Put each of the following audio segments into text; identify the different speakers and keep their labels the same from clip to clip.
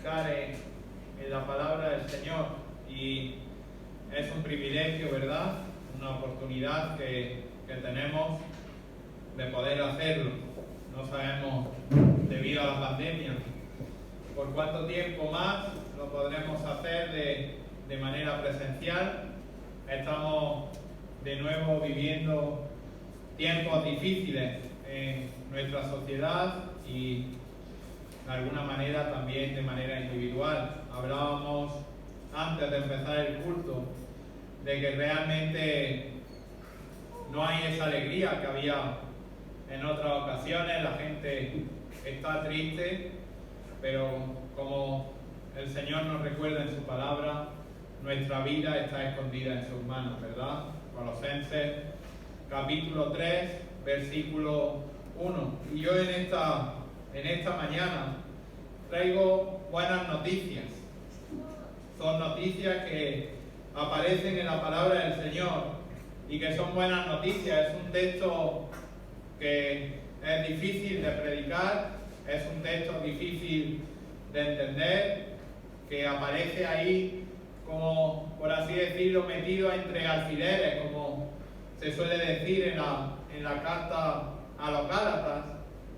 Speaker 1: meditar en la palabra del Señor, y es un privilegio, ¿verdad? Una oportunidad que tenemos de poder hacerlo. No sabemos, debido a la pandemia, por cuánto tiempo más lo podremos hacer de manera presencial. Estamos de nuevo viviendo tiempos difíciles en nuestra sociedad y de alguna manera también de manera individual. Hablábamos antes de empezar el culto de que realmente no hay esa alegría que había en otras ocasiones. La gente está triste, pero como el Señor nos recuerda en su palabra, nuestra vida está escondida en sus manos, ¿verdad? Colosenses capítulo 3, versículo 1. Y yo en esta mañana traigo buenas noticias. Son noticias que aparecen en la palabra del Señor y que son buenas noticias. Es un texto que es difícil de predicar, es un texto difícil de entender, que aparece ahí como, por así decirlo, metido entre alfileres, como se suele decir en la carta a los Gálatas,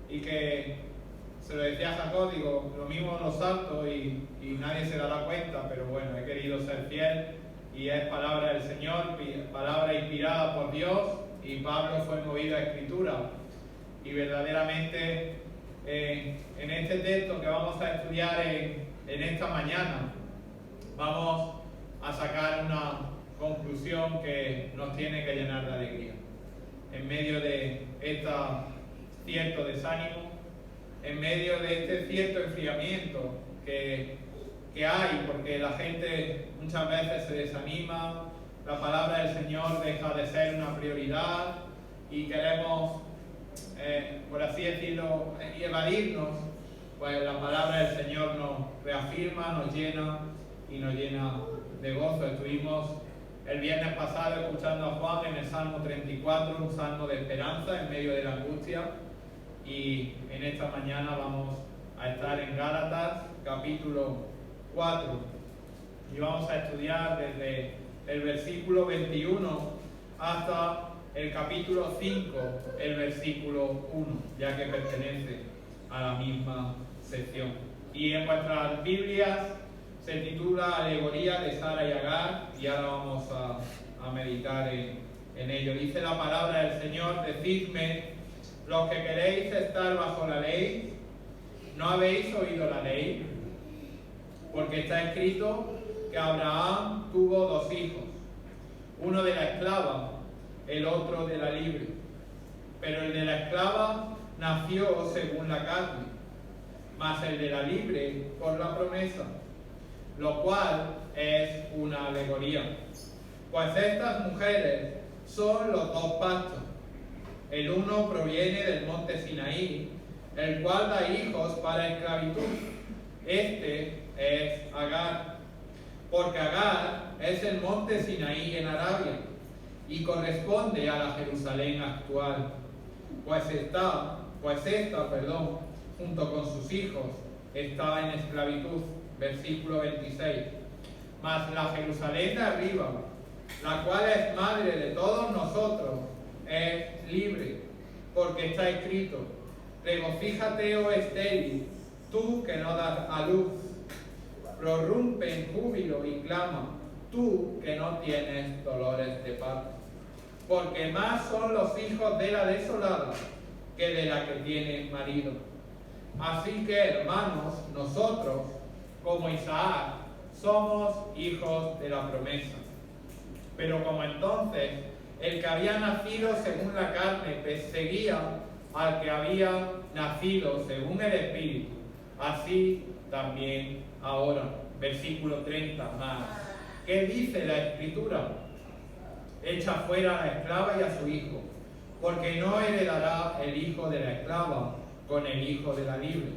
Speaker 1: y que se lo decía a Jacob, digo, lo mismo lo salto y nadie se dará cuenta, pero bueno, he querido ser fiel y es palabra del Señor, palabra inspirada por Dios, y Pablo fue movido a escritura. Y verdaderamente en este texto que vamos a estudiar en esta mañana, vamos a sacar una conclusión que nos tiene que llenar de alegría. En medio de este cierto desánimo, en medio de este cierto enfriamiento que hay, porque la gente muchas veces se desanima, la palabra del Señor deja de ser una prioridad y queremos, por así decirlo, evadirnos, pues la palabra del Señor nos reafirma, nos llena y nos llena de gozo. Estuvimos el viernes pasado escuchando a Juan en el Salmo 34, un salmo de esperanza en medio de la angustia, y en esta mañana vamos a estar en Gálatas capítulo 4 y vamos a estudiar desde el versículo 21 hasta el capítulo 5, el versículo 1, ya que pertenece a la misma sección. Y en vuestras Biblias se titula Alegoría de Sara y Agar, y ahora vamos a meditar en ello. Dice la palabra del Señor: decidme, los que queréis estar bajo la ley, ¿no habéis oído la ley? Porque está escrito que Abraham tuvo dos hijos, uno de la esclava, el otro de la libre. Pero el de la esclava nació según la carne, mas el de la libre por la promesa, lo cual es una alegoría. Pues estas mujeres son los dos pactos. El uno proviene del monte Sinaí, el cual da hijos para esclavitud. Este es Agar, porque Agar es el monte Sinaí en Arabia y corresponde a la Jerusalén actual, pues esta, junto con sus hijos, está en esclavitud. Versículo 26. Mas la Jerusalén de arriba, la cual es madre de todos nosotros, es libre, porque está escrito: regocíjate, oh estéril, tú que no das a luz, prorrumpe en júbilo y clama, tú que no tienes dolores de parto, porque más son los hijos de la desolada que de la que tiene marido. Así que, hermanos, nosotros, como Isaac, somos hijos de la promesa. Pero como entonces el que había nacido según la carne perseguía al que había nacido según el Espíritu, así también ahora. Versículo 30 más. ¿Qué dice la Escritura? Echa fuera a la esclava y a su hijo, porque no heredará el hijo de la esclava con el hijo de la libre.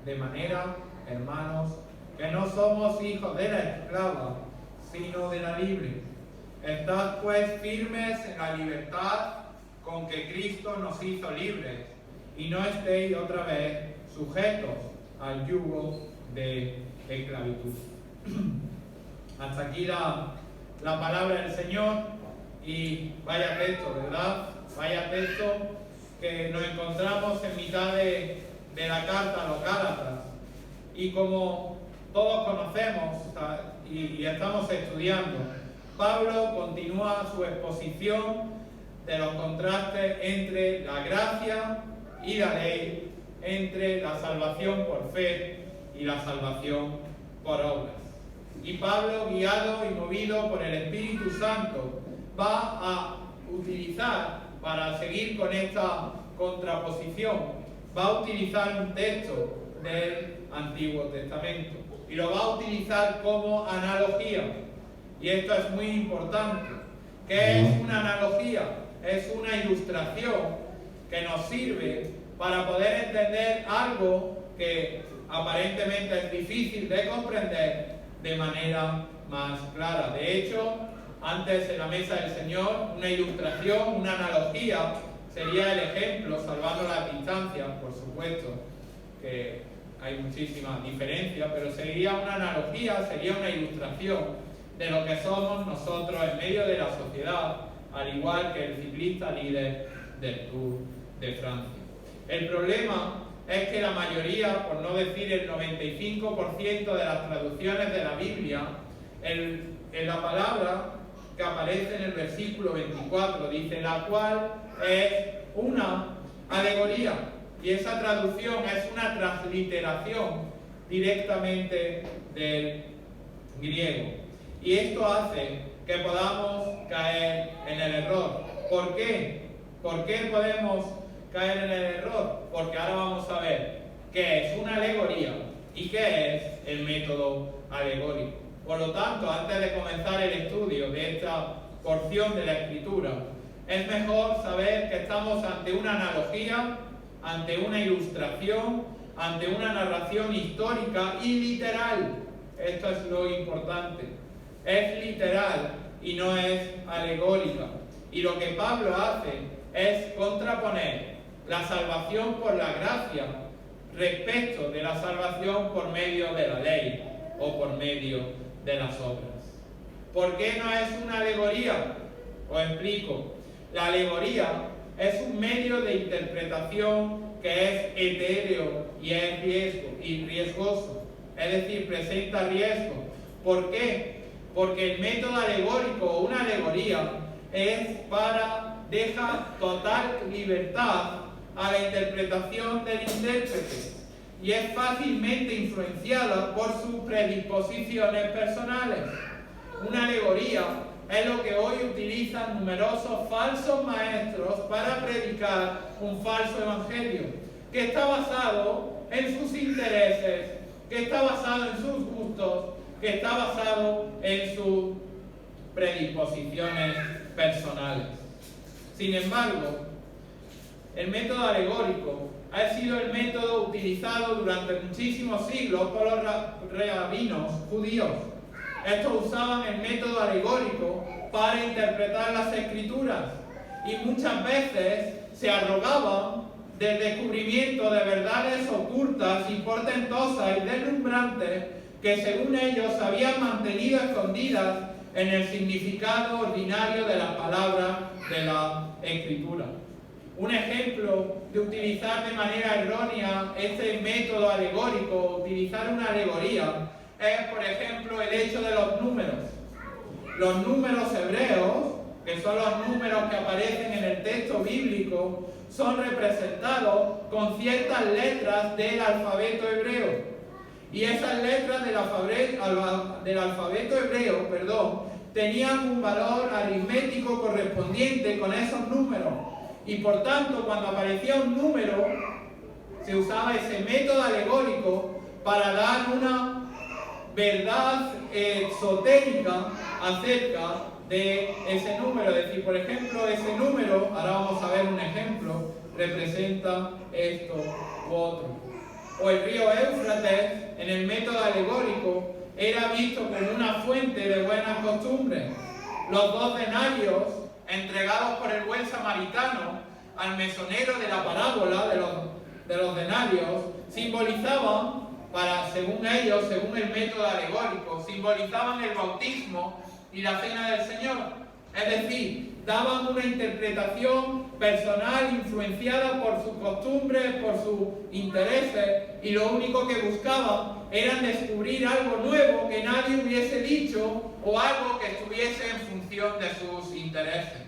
Speaker 1: De manera, hermanos, que no somos hijos de la esclava, sino de la libre. Estad pues firmes en la libertad con que Cristo nos hizo libres, y no estéis otra vez sujetos al yugo de esclavitud. Hasta aquí la palabra del Señor, y vaya texto, ¿verdad? Vaya texto que nos encontramos en mitad de la carta a los Gálatas. Y como todos conocemos y estamos estudiando, Pablo continúa su exposición de los contrastes entre la gracia y la ley, entre la salvación por fe y la salvación por obras. Y Pablo, guiado y movido por el Espíritu Santo, va a utilizar, para seguir con esta contraposición, va a utilizar un texto del Antiguo Testamento y lo va a utilizar como analogía. Y esto es muy importante. ¿Qué es una analogía? Es una ilustración que nos sirve para poder entender algo que aparentemente es difícil de comprender de manera más clara. De hecho, antes en la mesa del Señor, una ilustración, una analogía, sería el ejemplo, salvando las distancias, por supuesto, que hay muchísimas diferencias, pero sería una analogía, sería una ilustración de lo que somos nosotros en medio de la sociedad, al igual que el ciclista líder del Tour de Francia. El problema es que la mayoría, por no decir el 95% de las traducciones de la Biblia, en la palabra que aparece en el versículo 24, dice, la cual es una alegoría. Y esa traducción es una transliteración directamente del griego. Y esto hace que podamos caer en el error. ¿Por qué? ¿Por qué podemos caer en el error? Porque ahora vamos a ver qué es una alegoría y qué es el método alegórico. Por lo tanto, antes de comenzar el estudio de esta porción de la Escritura, es mejor saber que estamos ante una analogía, ante una ilustración, ante una narración histórica y literal. Esto es lo importante. Es literal y no es alegórica. Y lo que Pablo hace es contraponer la salvación por la gracia respecto de la salvación por medio de la ley o por medio de las obras. ¿Por qué no es una alegoría? Os explico. La alegoría es un medio de interpretación que es etéreo y es riesgoso. Es decir, presenta riesgo. ¿Por qué? Porque el método alegórico o una alegoría deja total libertad a la interpretación del intérprete y es fácilmente influenciada por sus predisposiciones personales. Una alegoría es lo que hoy utilizan numerosos falsos maestros para predicar un falso evangelio, que está basado en sus intereses, que está basado en sus gustos, que está basado en sus predisposiciones personales. Sin embargo, el método alegórico ha sido el método utilizado durante muchísimos siglos por los rabinos judíos. Estos usaban el método alegórico para interpretar las Escrituras y muchas veces se arrogaban del descubrimiento de verdades ocultas y portentosas y deslumbrantes que según ellos se habían mantenido escondidas en el significado ordinario de las palabras de la Escritura. Un ejemplo de utilizar de manera errónea este método alegórico, utilizar una alegoría, es por ejemplo el hecho de los números. Los números hebreos, que son los números que aparecen en el texto bíblico, son representados con ciertas letras del alfabeto hebreo. Y esas letras del alfabeto hebreo, tenían un valor aritmético correspondiente con esos números. Y por tanto, cuando aparecía un número, se usaba ese método alegórico para dar una verdad esotérica acerca de ese número. Es decir, por ejemplo, ese número, ahora vamos a ver un ejemplo, representa esto u otro. O el río Éufrates, en el método alegórico, era visto como una fuente de buenas costumbres. Los 2 denarios entregados por el buen samaritano al mesonero de la parábola de los denarios simbolizaban según ellos, según el método alegórico, simbolizaban el bautismo y la cena del Señor. Es decir, daban una interpretación personal influenciada por sus costumbres, por sus intereses, y lo único que buscaban era descubrir algo nuevo que nadie hubiese dicho o algo que estuviese en función de sus intereses.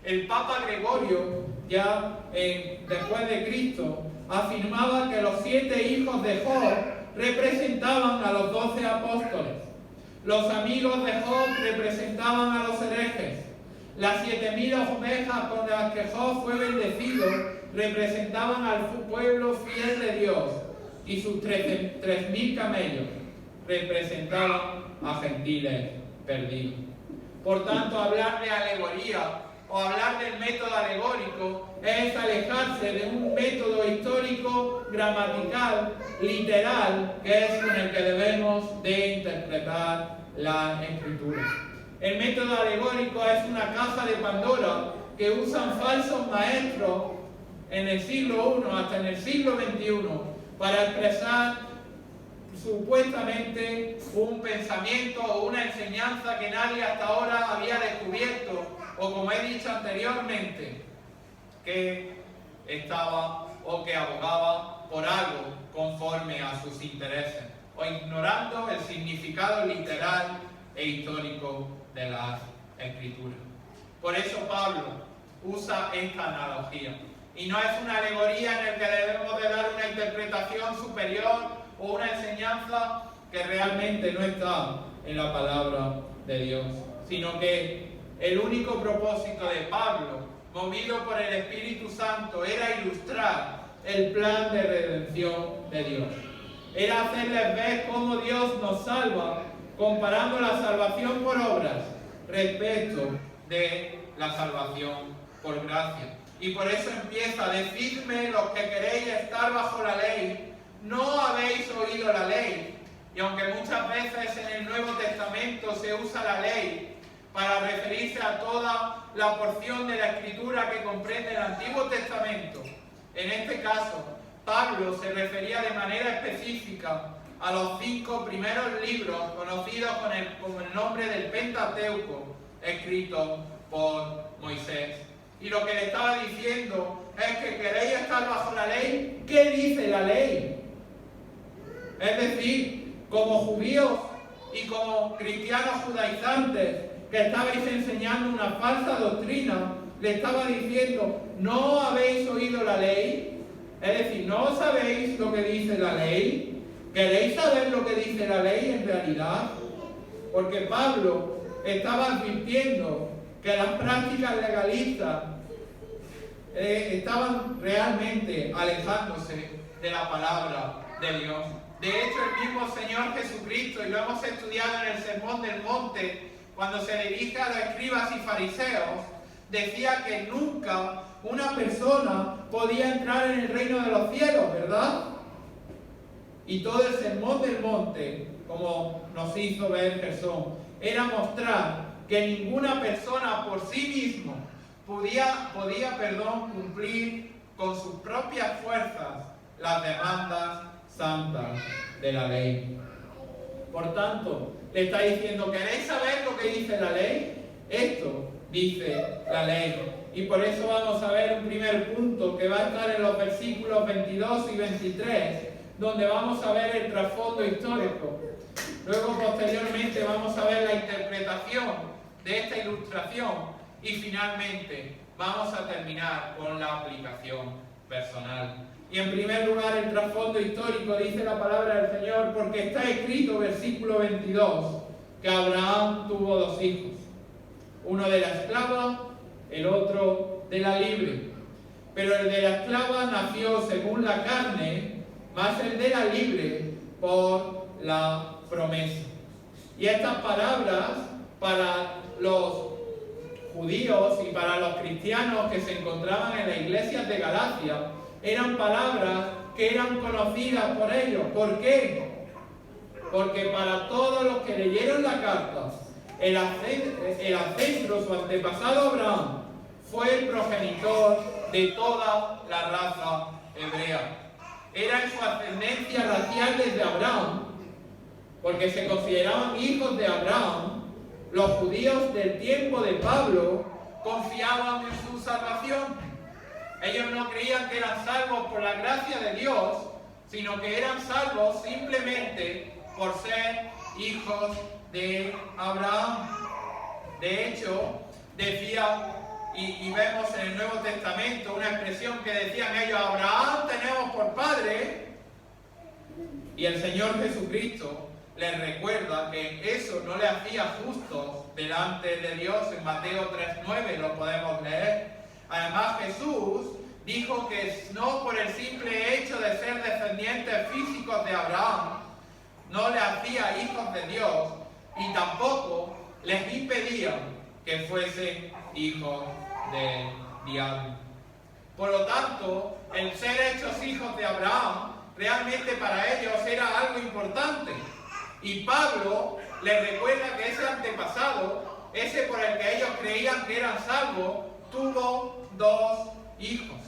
Speaker 1: El Papa Gregorio, ya después de Cristo, afirmaba que los 7 hijos de Job representaban a los 12 apóstoles. Los amigos de Job representaban a los herejes. Las 7.000 ovejas con las que Job fue bendecido representaban al pueblo fiel de Dios, y sus 3.000 camellos representaban a gentiles perdidos. Por tanto, hablar de alegoría o hablar del método alegórico es alejarse de un método histórico, gramatical, literal, que es con el que debemos de interpretar la Escritura. El método alegórico es una caja de Pandora que usan falsos maestros en el siglo I hasta en el siglo XXI para expresar supuestamente un pensamiento o una enseñanza que nadie hasta ahora había descubierto, o como he dicho anteriormente, que estaba o que abogaba por algo conforme a sus intereses, o ignorando el significado literal e histórico de las Escrituras. Por eso Pablo usa esta analogía, y no es una alegoría en la que debemos de dar una interpretación superior o una enseñanza que realmente no está en la palabra de Dios, sino que el único propósito de Pablo, movido por el Espíritu Santo, era ilustrar el plan de redención de Dios. Era hacerles ver cómo Dios nos salva, comparando la salvación por obras respecto de la salvación por gracia. Y por eso empieza: decidme los que queréis estar bajo la ley, ¿no habéis oído la ley? Y aunque muchas veces en el Nuevo Testamento se usa la ley para referirse a toda la porción de la Escritura que comprende el Antiguo Testamento, en este caso Pablo se refería de manera específica a los 5 primeros libros conocidos con el nombre del Pentateuco, escrito por Moisés. Y lo que le estaba diciendo es que queréis estar bajo la ley. ¿Qué dice la ley? Es decir, como judíos y como cristianos judaizantes que estabais enseñando una falsa doctrina, le estaba diciendo: ¿no habéis oído la ley? Es decir, ¿no sabéis lo que dice la ley? ¿Queréis saber lo que dice la ley en realidad? Porque Pablo estaba advirtiendo que las prácticas legalistas estaban realmente alejándose de la palabra de Dios. De hecho, el mismo Señor Jesucristo, y lo hemos estudiado en el Sermón del Monte, cuando se dirige a los escribas y fariseos, decía que nunca una persona podía entrar en el reino de los cielos, ¿verdad? Y todo el Sermón del Monte, como nos hizo ver Jesús, era mostrar que ninguna persona por sí mismo podía cumplir con sus propias fuerzas las demandas santas de la ley. Por tanto, le está diciendo: ¿queréis saber lo que dice la ley? Esto dice la ley. Y por eso vamos a ver un primer punto que va a estar en los versículos 22 y 23, donde vamos a ver el trasfondo histórico. Luego, posteriormente, vamos a ver la interpretación de esta ilustración. Y finalmente, vamos a terminar con la aplicación personal. Y en primer lugar, el trasfondo histórico, dice la palabra del Señor, porque está escrito, versículo 22, que Abraham tuvo 2 hijos. Uno de la esclava, el otro de la libre. Pero el de la esclava nació según la carne, más el de la libre por la promesa. Y estas palabras para los judíos y para los cristianos que se encontraban en las iglesias de Galacia eran palabras que eran conocidas por ellos. ¿Por qué? Porque para todos los que leyeron la carta, el ancestro, su antepasado Abraham, fue el progenitor de toda la raza hebrea. era en su ascendencia racial desde Abraham, porque se consideraban hijos de Abraham. Los judíos del tiempo de Pablo confiaban en su salvación. Ellos no creían que eran salvos por la gracia de Dios, sino que eran salvos simplemente por ser hijos de Abraham. De hecho, decía, y vemos en el Nuevo Testamento una expresión que decían ellos: Abraham tenemos por padre, y el Señor Jesucristo les recuerda que eso no le hacía justos delante de Dios. En Mateo 3:9 lo podemos leer. Además, Jesús dijo que no por el simple hecho de ser descendientes físicos de Abraham no le hacía hijos de Dios, y tampoco les impedía que fuesen hijos del diablo. Por lo tanto, el ser hechos hijos de Abraham realmente para ellos era algo importante. Y Pablo les recuerda que ese antepasado, ese por el que ellos creían que eran salvos, tuvo 2 hijos.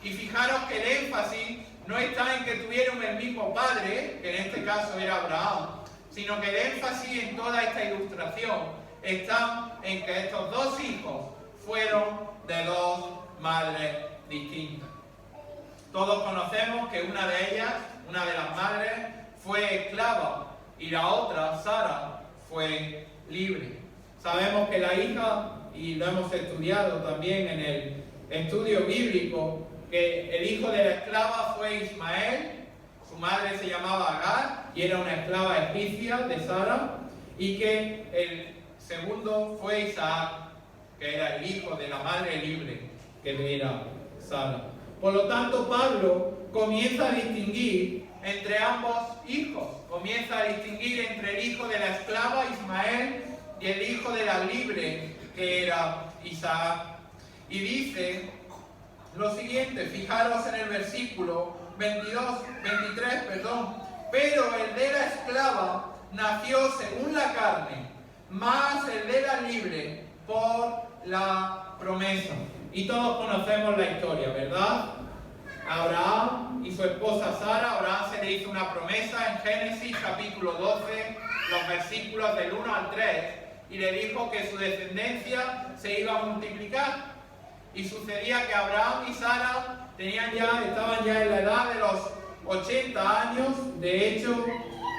Speaker 1: Y fijaros que el énfasis no está en que tuvieron el mismo padre, que en este caso era Abraham, sino que el énfasis en toda esta ilustración está en que estos 2 hijos fueron de 2 madres distintas. Todos conocemos que una de ellas, una de las madres, fue esclava y la otra, Sara, fue libre. Sabemos que la hija, y lo hemos estudiado también en el estudio bíblico, que el hijo de la esclava fue Ismael, su madre se llamaba Agar y era una esclava egipcia de Sara, y que el segundo fue Isaac, que era el hijo de la madre libre, que era Sara. Por lo tanto, Pablo comienza a distinguir entre ambos hijos, comienza a distinguir entre el hijo de la esclava, Ismael, y el hijo de la libre, que era Isaac. Y dice lo siguiente, fijaros en el versículo 23, pero el de la esclava nació según la carne, más el de la libre por la promesa. Y todos conocemos la historia, ¿verdad? Abraham y su esposa Sara. Abraham se le hizo una promesa en Génesis capítulo 12, los versículos del 1 al 3, y le dijo que su descendencia se iba a multiplicar. Y sucedía que Abraham y Sara estaban ya en la edad de los 80 años. De hecho,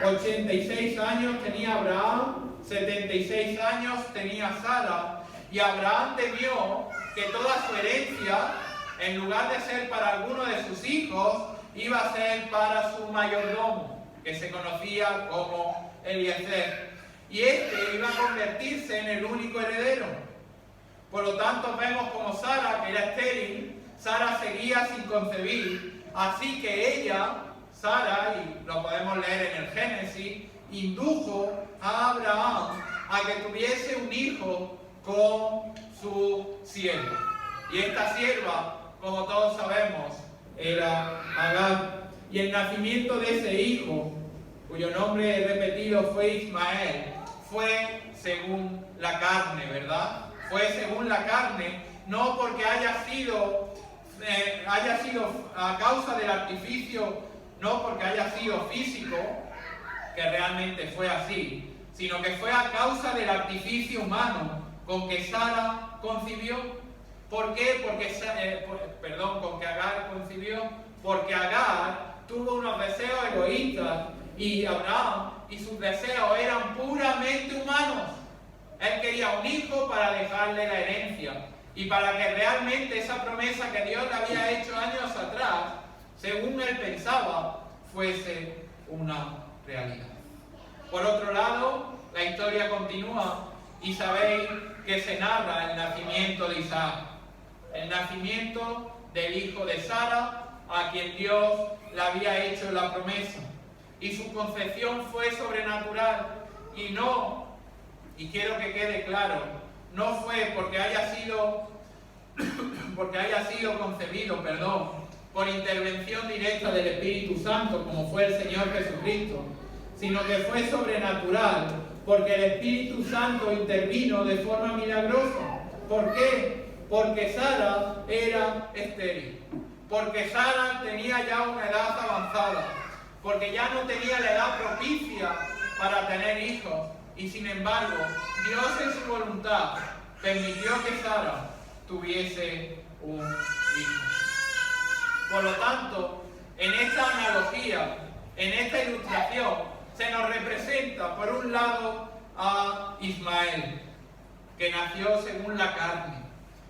Speaker 1: 86 años tenía Abraham, 76 años tenía Sara. Y Abraham temió que toda su herencia, en lugar de ser para alguno de sus hijos, iba a ser para su mayordomo, que se conocía como Eliezer. Y este iba a convertirse en el único heredero. Por lo tanto, vemos como Sara, que era estéril, Sara seguía sin concebir. Así que ella, Sara, y lo podemos leer en el Génesis, indujo a Abraham a que tuviese un hijo con su sierva. Y esta sierva, como todos sabemos, era Agar. Y el nacimiento de ese hijo, cuyo nombre repetido fue Ismael, fue según la carne, ¿verdad? Fue según la carne, no porque haya sido a causa del artificio, no porque haya sido físico, que realmente fue así, sino que fue a causa del artificio humano con que Sara concibió. ¿Por qué? Con que Agar concibió. Porque Agar tuvo unos deseos egoístas y Abraham y sus deseos eran puramente humanos. Él quería un hijo para dejarle la herencia y para que realmente esa promesa que Dios le había hecho años atrás, según él pensaba, fuese una realidad. Por otro lado, la historia continúa y sabéis que se narra el nacimiento de Isaac, el nacimiento del hijo de Sara, a quien Dios le había hecho la promesa. Y su concepción fue sobrenatural y quiero que quede claro, no fue porque haya sido concebido, por intervención directa del Espíritu Santo, como fue el Señor Jesucristo, sino que fue sobrenatural, porque el Espíritu Santo intervino de forma milagrosa. ¿Por qué? Porque Sara era estéril. porque Sara tenía ya una edad avanzada, porque ya no tenía la edad propicia para tener hijos, y sin embargo, Dios en su voluntad permitió que Sara tuviese un hijo. Por lo tanto, en esta analogía, en esta ilustración, se nos representa por un lado a Ismael, que nació según la carne,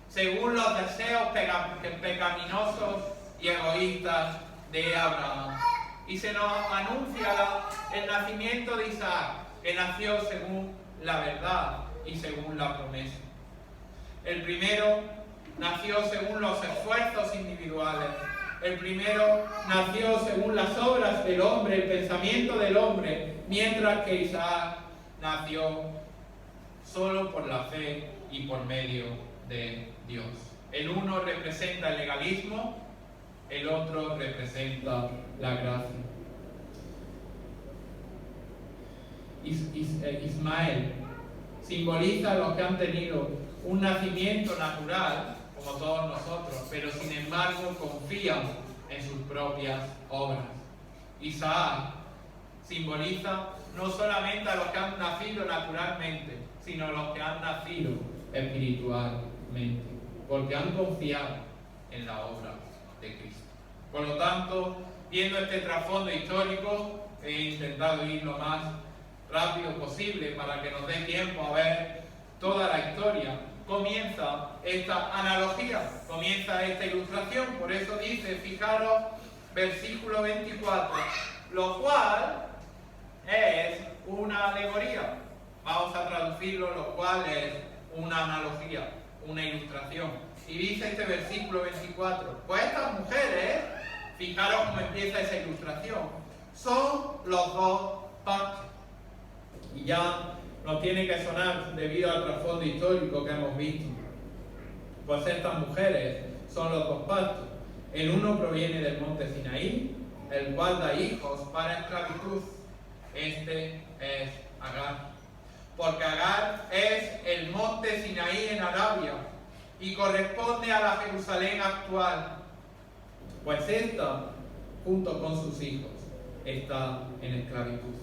Speaker 1: según los deseos pecaminosos y egoístas de Abraham. Y se nos anuncia el nacimiento de Isaac, que nació según la verdad y según la promesa. El primero nació según los esfuerzos individuales. El primero nació según las obras del hombre, el pensamiento del hombre, mientras que Isaac nació solo por la fe y por medio de Dios. El uno representa el legalismo, el otro representa la gracia. Ismael simboliza a los que han tenido un nacimiento natural, como todos nosotros, pero sin embargo confían en sus propias obras. Isaac simboliza no solamente a los que han nacido naturalmente, sino a los que han nacido espiritualmente, porque han confiado en la obra de Cristo. Por lo tanto, viendo este trasfondo histórico, he intentado ir lo más rápido posible para que nos dé tiempo a ver toda la historia. Comienza esta analogía, comienza esta ilustración, por eso dice, fijaros, versículo 24, lo cual es una alegoría. Vamos a traducirlo, lo cual es una analogía, una ilustración. Y dice este versículo 24, pues estas mujeres, fijaros cómo empieza esa ilustración, son los dos pactos. Y ya nos tiene que sonar debido al trasfondo histórico que hemos visto. Pues estas mujeres son los dos pactos. El uno proviene del monte Sinaí, el cual da hijos para esclavitud. Este es Agar. Porque Agar es el monte Sinaí en Arabia y corresponde a la Jerusalén actual. Pues esta, junto con sus hijos, está en esclavitud.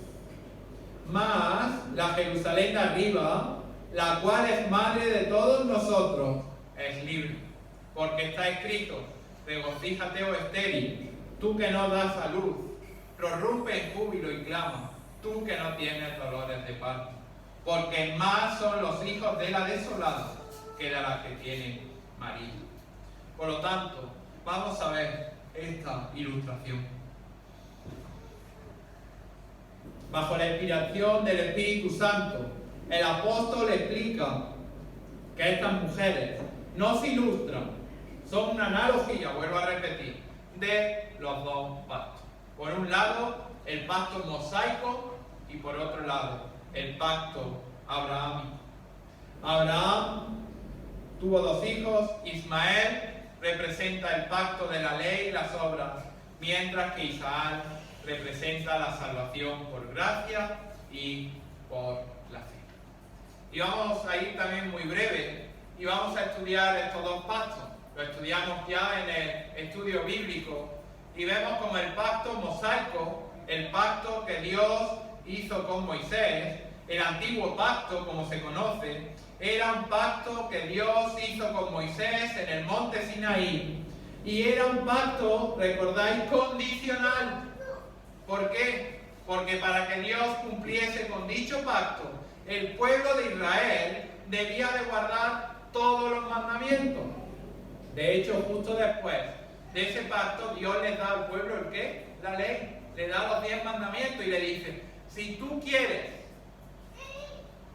Speaker 1: Mas la Jerusalén de arriba, la cual es madre de todos nosotros, es libre. Porque está escrito, regocíjate, oh estéril, tú que no das a luz, prorrumpe en júbilo y clama, tú que no tienes dolores de parto. Porque más son los hijos de la desolada que de la que tiene marido. Por lo tanto, vamos a ver esta ilustración. Bajo la inspiración del Espíritu Santo, el apóstol explica que estas mujeres no se ilustran, son una analogía, vuelvo a repetir, de los dos pactos. Por un lado, el pacto mosaico y por otro lado, el pacto abrahámico. Abraham tuvo dos hijos, Ismael representa el pacto de la ley y las obras, mientras que Isaac representa la salvación por gracia y por la fe. Y vamos a ir también muy breve y vamos a estudiar estos dos pactos. Lo estudiamos ya en el estudio bíblico y vemos como el pacto mosaico, el pacto que Dios hizo con Moisés, el antiguo pacto como se conoce, era un pacto que Dios hizo con Moisés en el monte Sinaí y era un pacto, recordáis, condicional. ¿Por qué? Porque para que Dios cumpliese con dicho pacto, el pueblo de Israel debía de guardar todos los mandamientos. De hecho, justo después de ese pacto, Dios les da al pueblo ¿el qué? La ley. Le da los 10 mandamientos y le dice, si tú quieres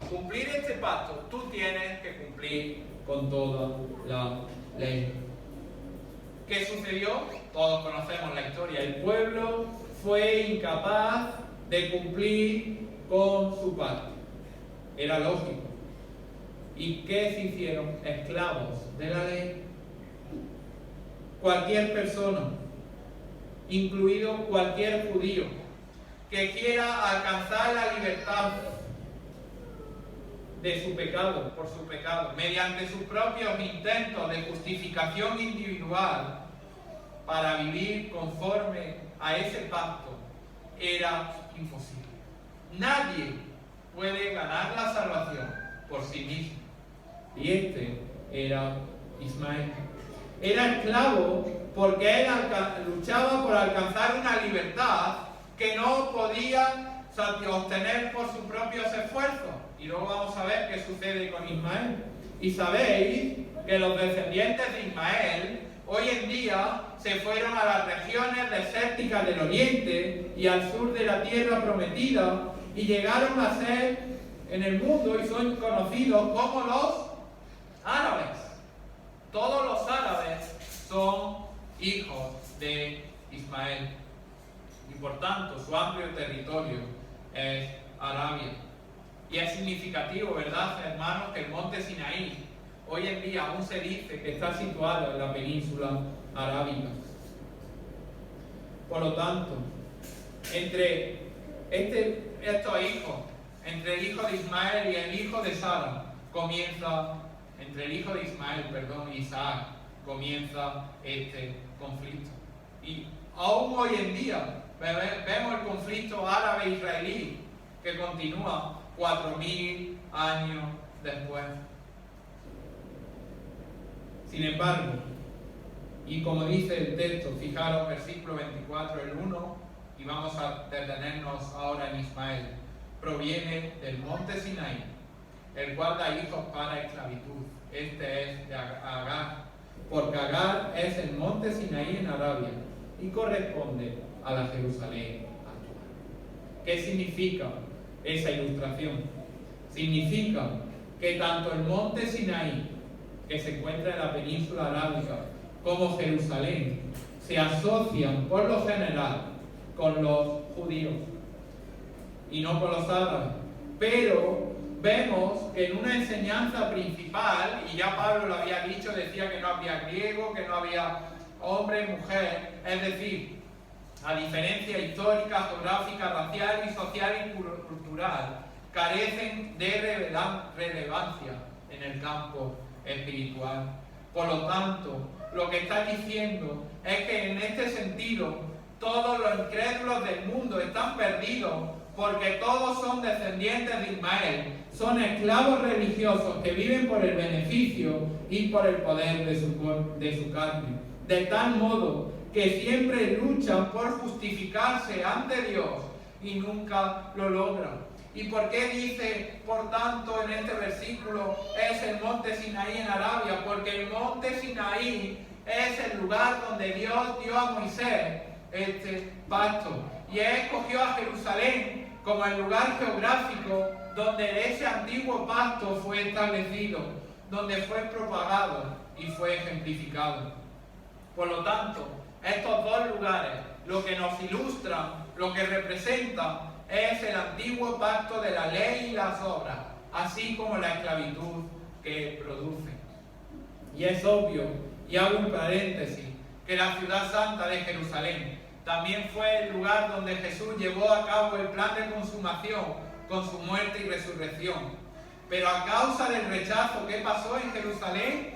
Speaker 1: cumplir este pacto, tú tienes que cumplir con toda la ley. ¿Qué sucedió? Todos conocemos la historia. El pueblo fue incapaz de cumplir con su pacto. Era lógico. ¿Y qué se hicieron? Esclavos de la ley. Cualquier persona, incluido cualquier judío, que quiera alcanzar la libertad de su pecado, por su pecado, mediante sus propios intentos de justificación individual, para vivir conforme a ese pacto era imposible. Nadie puede ganar la salvación por sí mismo. Y este era Ismael. Era esclavo porque él luchaba por alcanzar una libertad que no podía obtener por sus propios esfuerzos. Y luego vamos a ver qué sucede con Ismael. Y sabéis que los descendientes de Ismael hoy en día se fueron a las regiones desérticas del oriente y al sur de la tierra prometida y llegaron a ser en el mundo y son conocidos como los árabes. Todos los árabes son hijos de Ismael y por tanto su amplio territorio es Arabia. Y es significativo, ¿verdad, hermanos?, que el monte Sinaí hoy en día aún se dice que está situado en la península arábiga. Por lo tanto, entre estos hijos, entre el hijo de Ismael y el hijo de Sara, entre el hijo de Ismael, y Isaac, comienza este conflicto. Y aún hoy en día vemos el conflicto árabe-israelí que continúa 4000 años después. Sin embargo, y como dice el texto, fijaros versículo 24, el 1, y vamos a detenernos ahora en Ismael, proviene del monte Sinaí, el cual da hijos para esclavitud. Este es de Agar, porque Agar es el monte Sinaí en Arabia y corresponde a la Jerusalén actual. ¿Qué significa esa ilustración? Significa que tanto el monte Sinaí, que se encuentra en la península arábiga, como Jerusalén, se asocian por lo general con los judíos y no con los árabes. Pero vemos que en una enseñanza principal, y ya Pablo lo había dicho, decía que no había griego, que no había hombre y mujer, es decir, a diferencia histórica, geográfica, racial y social y cultural, carecen de relevancia en el campo espiritual. Por lo tanto, lo que está diciendo es que en este sentido todos los incrédulos del mundo están perdidos porque todos son descendientes de Ismael, son esclavos religiosos que viven por el beneficio y por el poder de su carne, de tal modo que siempre luchan por justificarse ante Dios y nunca lo logran. ¿Y por qué dice, por tanto, en este versículo, es el monte Sinaí en Arabia? Porque el monte Sinaí es el lugar donde Dios dio a Moisés este pacto. Y él escogió a Jerusalén como el lugar geográfico donde ese antiguo pacto fue establecido, donde fue propagado y fue ejemplificado. Por lo tanto, estos dos lugares, lo que nos ilustran, lo que representan, es el antiguo pacto de la ley y las obras, así como la esclavitud que produce. Y es obvio, y hago un paréntesis, que la ciudad santa de Jerusalén también fue el lugar donde Jesús llevó a cabo el plan de consumación con su muerte y resurrección. Pero a causa del rechazo que pasó en Jerusalén,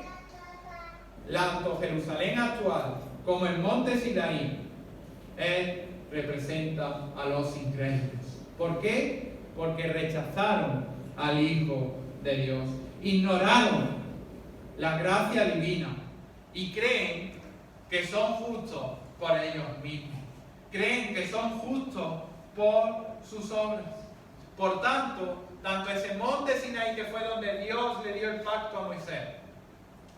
Speaker 1: tanto Jerusalén actual como el monte Sinaí, él representa a los incrédulos. ¿Por qué? Porque rechazaron al Hijo de Dios, ignoraron la gracia divina y creen que son justos por ellos mismos, creen que son justos por sus obras. Por tanto ese monte Sinaí, que fue donde Dios le dio el pacto a Moisés,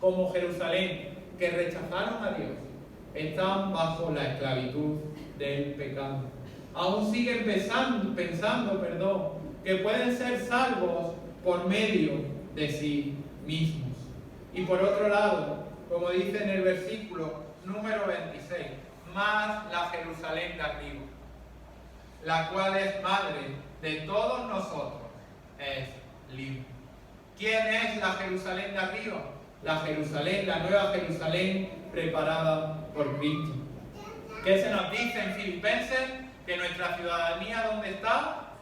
Speaker 1: como Jerusalén, que rechazaron a Dios, están bajo la esclavitud del pecado. Aún siguen pensando, que pueden ser salvos por medio de sí mismos. Y por otro lado, como dice en el versículo número 26, más la Jerusalén de arriba, la cual es madre de todos nosotros, es libre. ¿Quién es la Jerusalén de arriba? La Jerusalén, la nueva Jerusalén preparada por Cristo. ¿Qué se nos dice en Filipenses? Que nuestra ciudadanía, ¿dónde está?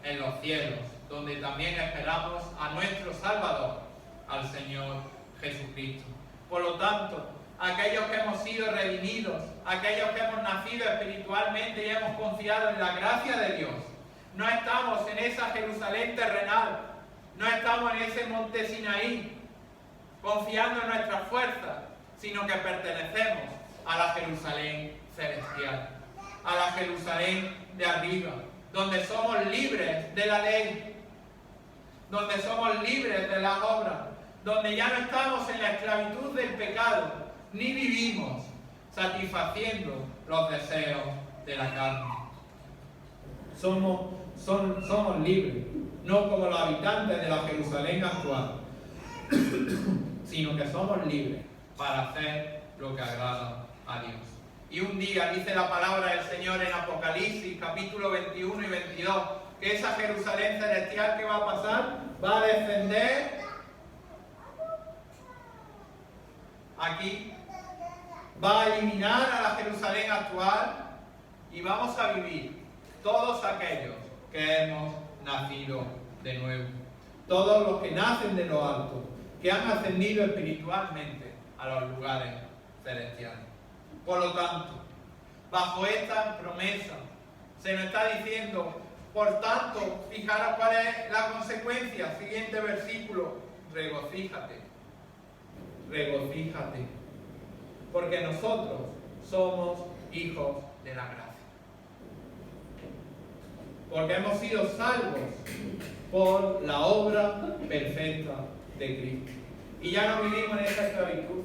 Speaker 1: En los cielos, donde también esperamos a nuestro Salvador, al Señor Jesucristo. Por lo tanto, aquellos que hemos sido redimidos, aquellos que hemos nacido espiritualmente y hemos confiado en la gracia de Dios. No estamos en esa Jerusalén terrenal, no estamos en ese monte Sinaí, confiando en nuestras fuerzas, sino que pertenecemos a la Jerusalén celestial, a la Jerusalén de arriba, donde somos libres de la ley, donde somos libres de las obras, donde ya no estamos en la esclavitud del pecado, ni vivimos satisfaciendo los deseos de la carne. Somos libres, no como los habitantes de la Jerusalén actual, sino que somos libres para hacer lo que agrada a Dios. Y un día dice la palabra del Señor en Apocalipsis, capítulo 21 y 22, que esa Jerusalén celestial que va a pasar, va a descender aquí, va a eliminar a la Jerusalén actual y vamos a vivir todos aquellos que hemos nacido de nuevo. Todos los que nacen de lo alto, que han ascendido espiritualmente a los lugares celestiales. Por lo tanto, bajo esta promesa, se nos está diciendo, por tanto, fijaros cuál es la consecuencia. Siguiente versículo, regocíjate, regocíjate, porque nosotros somos hijos de la gracia. Porque hemos sido salvos por la obra perfecta de Cristo. Y ya no vivimos en esa esclavitud,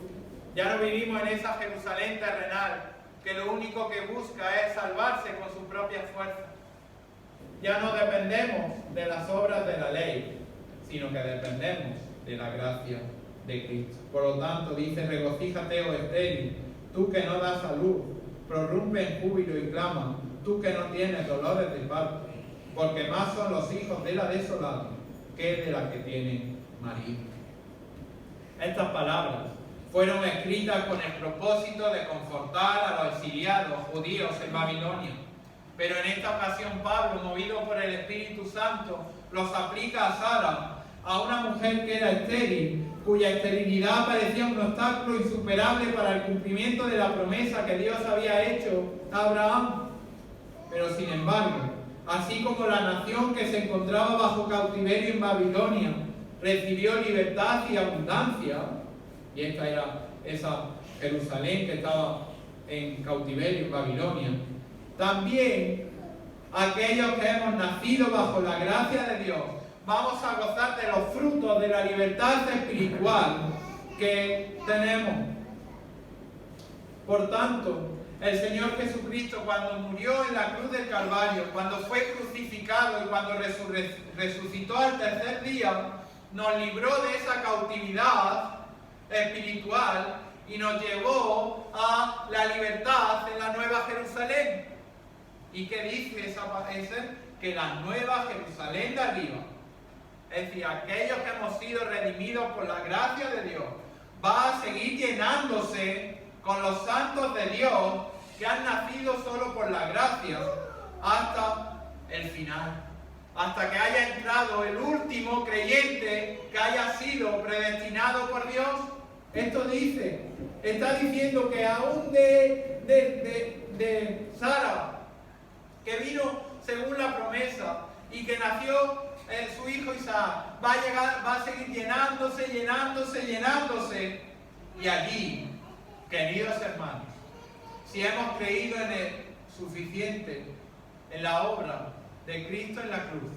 Speaker 1: ya no vivimos en esa Jerusalén terrenal, que lo único que busca es salvarse con sus propias fuerzas. Ya no dependemos de las obras de la ley, sino que dependemos de la gracia de Cristo. Por lo tanto, dice, regocíjate, oh estéril, tú que no das a luz, prorrumpe en júbilo y clama, tú que no tienes dolores de parto, porque más son los hijos de la desolada que de la que tiene marido. Estas palabras fueron escritas con el propósito de confortar a los exiliados judíos en Babilonia. Pero en esta ocasión Pablo, movido por el Espíritu Santo, los aplica a Sara, a una mujer que era estéril, cuya esterilidad parecía un obstáculo insuperable para el cumplimiento de la promesa que Dios había hecho a Abraham. Pero sin embargo, así como la nación que se encontraba bajo cautiverio en Babilonia recibió libertad y abundancia, y esta era esa Jerusalén que estaba en cautiverio en Babilonia, también aquellos que hemos nacido bajo la gracia de Dios vamos a gozar de los frutos de la libertad espiritual que tenemos. Por tanto, el Señor Jesucristo, cuando murió en la cruz del Calvario, cuando fue crucificado y cuando resucitó al tercer día, nos libró de esa cautividad espiritual y nos llevó a la libertad en la Nueva Jerusalén. ¿Y qué dice esa? Que la Nueva Jerusalén de arriba, es decir, aquellos que hemos sido redimidos por la gracia de Dios, va a seguir llenándose con los santos de Dios que han nacido solo por la gracia hasta el final, hasta que haya entrado el último creyente que haya sido predestinado por Dios. Esto dice, está diciendo que aún de Sara, que vino según la promesa y que nació su hijo Isaac, va a seguir llenándose. Y allí, queridos hermanos, si hemos creído en el suficiente, en la obra de Cristo en la cruz,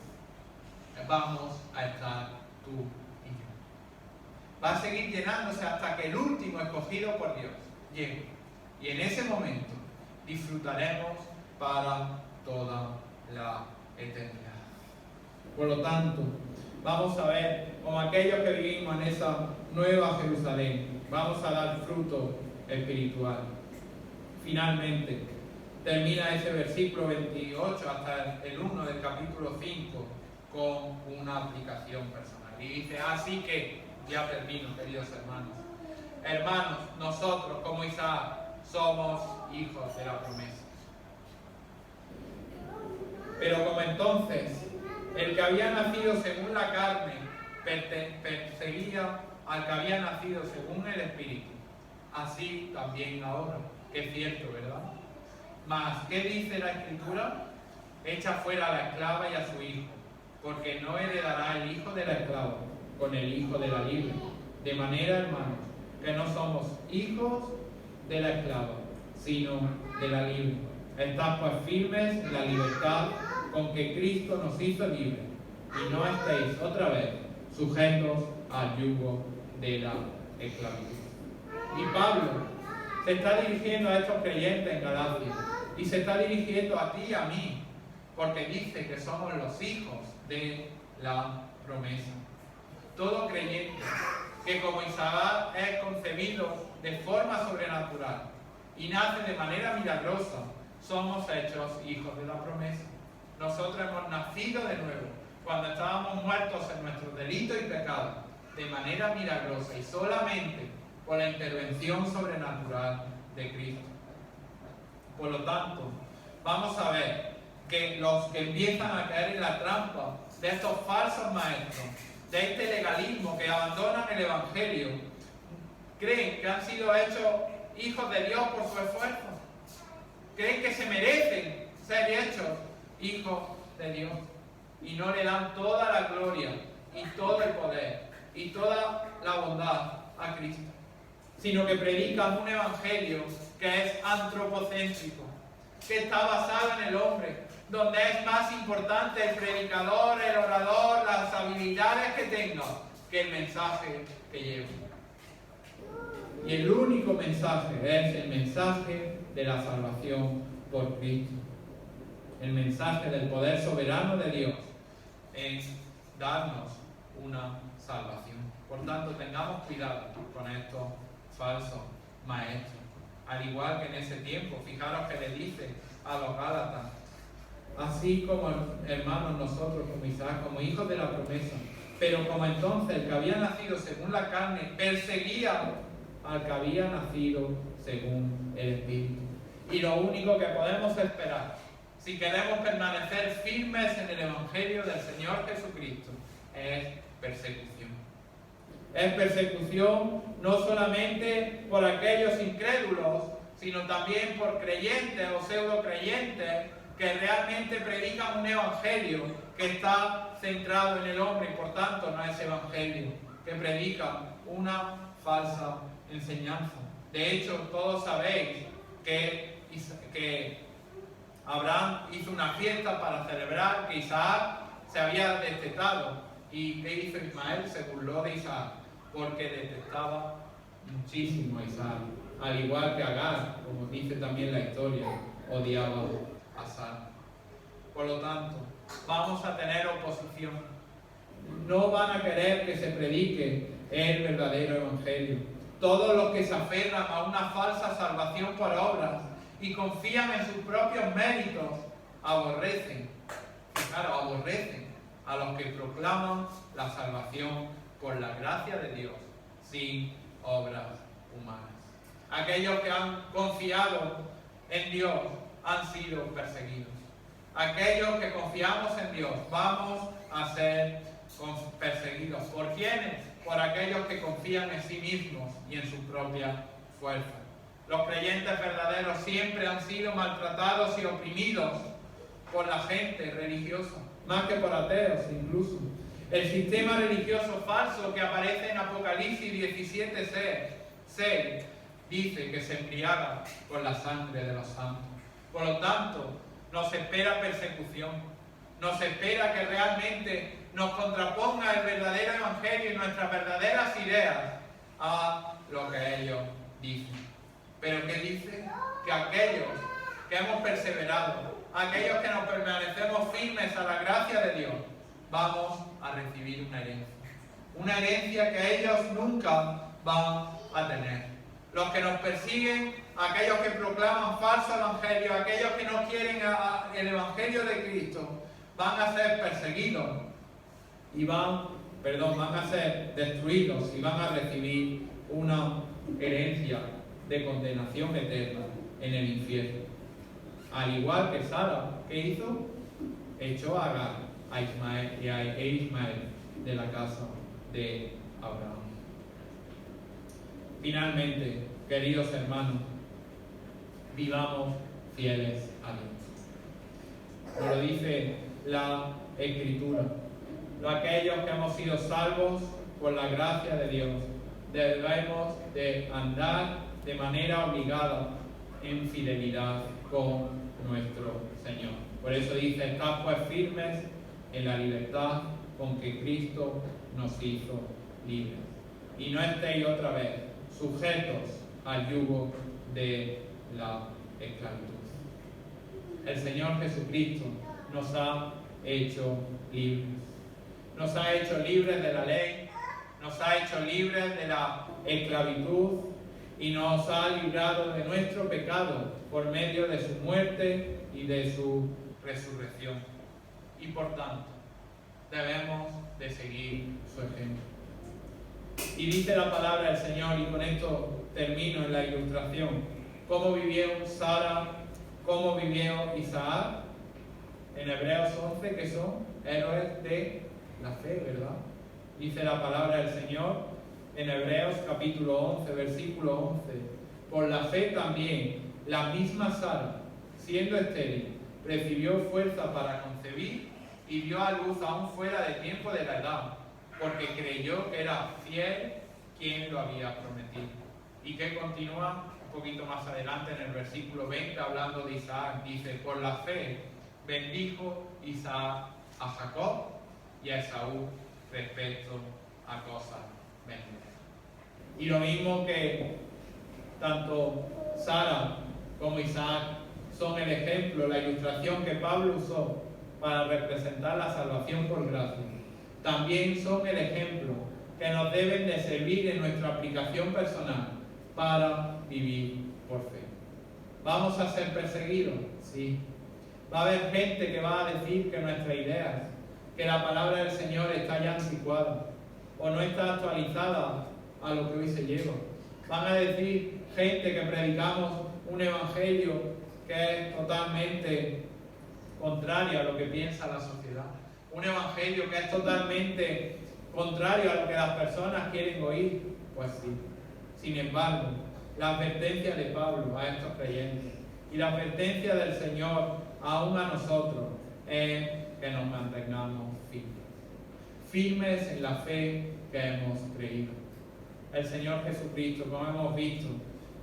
Speaker 1: vamos a estar tú y yo. Va a seguir llenándose hasta que el último escogido por Dios llegue. Y en ese momento disfrutaremos para toda la eternidad. Por lo tanto, vamos a ver, como aquellos que vivimos en esa nueva Jerusalén, vamos a dar fruto espiritual. Finalmente, termina ese versículo 28 hasta el 1 del capítulo 5 con una aplicación personal. Y dice, así que, ya termino, queridos hermanos. Hermanos, nosotros como Isaac somos hijos de la promesa. Pero como entonces el que había nacido según la carne perseguía al que había nacido según el Espíritu, así también ahora. Que es cierto, ¿verdad? Mas, ¿qué dice la Escritura? Echa fuera a la esclava y a su hijo, porque no heredará el hijo de la esclava con el hijo de la libre. De manera, hermanos, que no somos hijos de la esclava, sino de la libre. Estad pues firmes en la libertad con que Cristo nos hizo libres, y no estéis otra vez sujetos al yugo de la esclavitud. Y Pablo se está dirigiendo a estos creyentes en Galacia, y se está dirigiendo a ti y a mí, porque dice que somos los hijos de la promesa. Todo creyente que como Isaac es concebido de forma sobrenatural y nace de manera milagrosa, somos hechos hijos de la promesa. Nosotros hemos nacido de nuevo cuando estábamos muertos en nuestros delitos y pecados, de manera milagrosa y solamente por la intervención sobrenatural de Cristo. Por lo tanto, vamos a ver que los que empiezan a caer en la trampa de estos falsos maestros, de este legalismo que abandonan el Evangelio, creen que han sido hechos hijos de Dios por su esfuerzo. Creen que se merecen ser hechos hijos de Dios. Y no le dan toda la gloria y todo el poder y toda la bondad a Cristo, sino que predican un evangelio que es antropocéntrico, que está basado en el hombre, donde es más importante el predicador, el orador, las habilidades que tenga, que el mensaje que lleva. Y el único mensaje es el mensaje de la salvación por Cristo. El mensaje del poder soberano de Dios en darnos una salvación. Por tanto, tengamos cuidado con estos falsos maestros. Al igual que en ese tiempo, fijaros que le dice a los Gálatas: así como hermanos nosotros, como Isaac, como hijos de la promesa, pero como entonces el que había nacido según la carne perseguía al que había nacido según el Espíritu. Y lo único que podemos esperar, si queremos permanecer firmes en el Evangelio del Señor Jesucristo, es persecución. Es persecución no solamente por aquellos incrédulos, sino también por creyentes o pseudo creyentes que realmente predican un evangelio que está centrado en el hombre y por tanto no es evangelio, que predica una falsa enseñanza. De hecho, todos sabéis que Abraham hizo una fiesta para celebrar que Isaac se había destetado. ¿Y qué hizo Ismael? Se burló de Isaac, porque detestaba muchísimo a Isaac, al igual que Agar, como dice también la historia, odiaba a Sara. Por lo tanto, vamos a tener oposición. No van a querer que se predique el verdadero evangelio. Todos los que se aferran a una falsa salvación por obras y confían en sus propios méritos aborrecen a los que proclaman la salvación por la gracia de Dios sin obras humanas. Aquellos que han confiado en Dios han sido perseguidos. Aquellos que confiamos en Dios vamos a ser perseguidos. ¿Por quiénes? Por aquellos que confían en sí mismos y en su propia fuerza. Los creyentes verdaderos siempre han sido maltratados y oprimidos por la gente religiosa, más que por ateos incluso. El sistema religioso falso que aparece en Apocalipsis 17:6 dice que se embriaga con la sangre de los santos. Por lo tanto, nos espera persecución. Nos espera que realmente nos contraponga el verdadero evangelio y nuestras verdaderas ideas a lo que ellos dicen. Pero ¿qué dice? Que aquellos que hemos perseverado, aquellos que nos permanecemos firmes a la gracia de Dios, vamos a recibir una herencia. Una herencia que ellos nunca van a tener. Los que nos persiguen, aquellos que proclaman falso evangelio, aquellos que no quieren el evangelio de Cristo, van a ser perseguidos y van a ser destruidos y van a recibir una herencia de condenación eterna en el infierno. Al igual que Sara, ¿qué hizo? Echó a Agar, a Ismael de la casa de Abraham. Finalmente, queridos hermanos, vivamos fieles a Dios. Nos lo dice la Escritura. Aquellos que hemos sido salvos por la gracia de Dios, debemos de andar de manera obligada en fidelidad con nuestro Señor. Por eso dice: estad pues firmes en la libertad con que Cristo nos hizo libres. Y no estéis otra vez sujetos al yugo de la esclavitud. El Señor Jesucristo nos ha hecho libres. Nos ha hecho libres de la ley, nos ha hecho libres de la esclavitud y nos ha librado de nuestro pecado por medio de su muerte y de su resurrección. Y por tanto, debemos de seguir su ejemplo. Y dice la palabra del Señor, y con esto termino en la ilustración, cómo vivieron Sara, cómo vivió Isaac, en Hebreos 11, que son héroes de la fe, ¿verdad? Dice la palabra del Señor en Hebreos capítulo 11, versículo 11: por la fe también la misma Sara, siendo estéril, recibió fuerza para concebir y dio a luz aún fuera de tiempo de la edad, porque creyó que era fiel quien lo había prometido. Y que continúa un poquito más adelante en el versículo 20, hablando de Isaac, dice: por la fe bendijo Isaac a Jacob y a Esaú respecto a cosas benditas. Y lo mismo que tanto Sara como Isaac son el ejemplo, la ilustración que Pablo usó para representar la salvación por gracia, también son el ejemplo que nos deben de servir en nuestra aplicación personal para vivir por fe. ¿Vamos a ser perseguidos? Sí. Va a haber gente que va a decir que nuestras ideas, que la palabra del Señor está ya anticuada o no está actualizada a lo que hoy se lleva. Van a decir gente que predicamos un evangelio que es totalmente contrario a lo que piensa la sociedad. Un evangelio que es totalmente contrario a lo que las personas quieren oír. Pues sí. Sin embargo, la advertencia de Pablo a estos creyentes y la advertencia del Señor aún a nosotros es que nos mantengamos firmes en la fe que hemos creído. El Señor Jesucristo, como hemos visto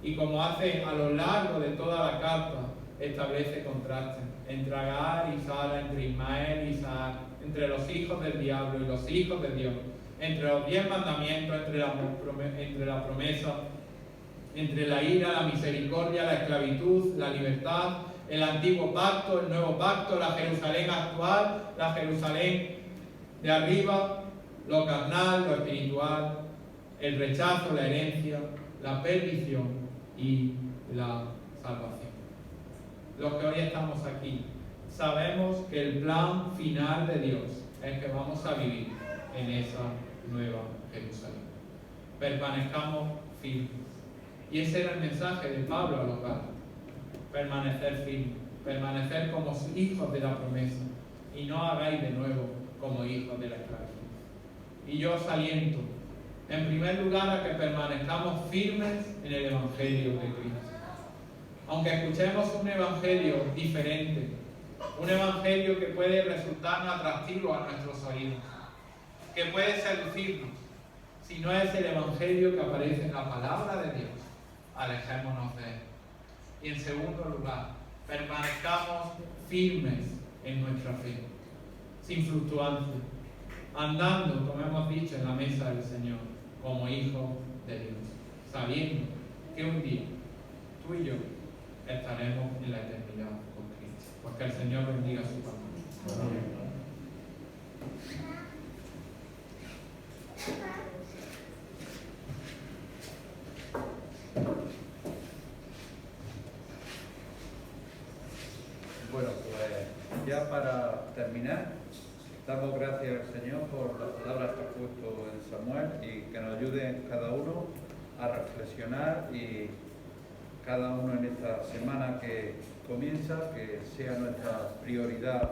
Speaker 1: y como hace a lo largo de toda la carta, establece contrastes entre Agar y Sara, entre Ismael y Isaac, entre los hijos del diablo y los hijos de Dios, entre los 10 mandamientos, entre la promesa, entre la ira, la misericordia, la esclavitud, la libertad, el antiguo pacto, el nuevo pacto, la Jerusalén actual, la Jerusalén de arriba, lo carnal, lo espiritual, el rechazo, la herencia, la perdición y la salvación. Los que hoy estamos aquí sabemos que el plan final de Dios es que vamos a vivir en esa nueva Jerusalén. Permanezcamos firmes. Y ese era el mensaje de Pablo a los Gálatas: permanecer firmes, permanecer como hijos de la promesa, y no hagáis de nuevo como hijos de la esclavitud. Y yo os aliento, en primer lugar, a que permanezcamos firmes en el Evangelio de Cristo. Aunque escuchemos un Evangelio diferente, un Evangelio que puede resultarnos atractivo a nuestros oídos, que puede seducirnos, si no es el Evangelio que aparece en la palabra de Dios, alejémonos de él. Y en segundo lugar, permanezcamos firmes en nuestra fe, sin fluctuancia, andando, como hemos dicho, en la mesa del Señor, como hijos de Dios, sabiendo que un día tú y yo estaremos en la eternidad con Cristo. Pues que el Señor bendiga su palabra. Amén.
Speaker 2: Bueno, pues ya para terminar, damos gracias al Señor por las palabras que ha puesto en Samuel y que nos ayuden cada uno a reflexionar, y cada uno en esta semana que comienza, que sea nuestra prioridad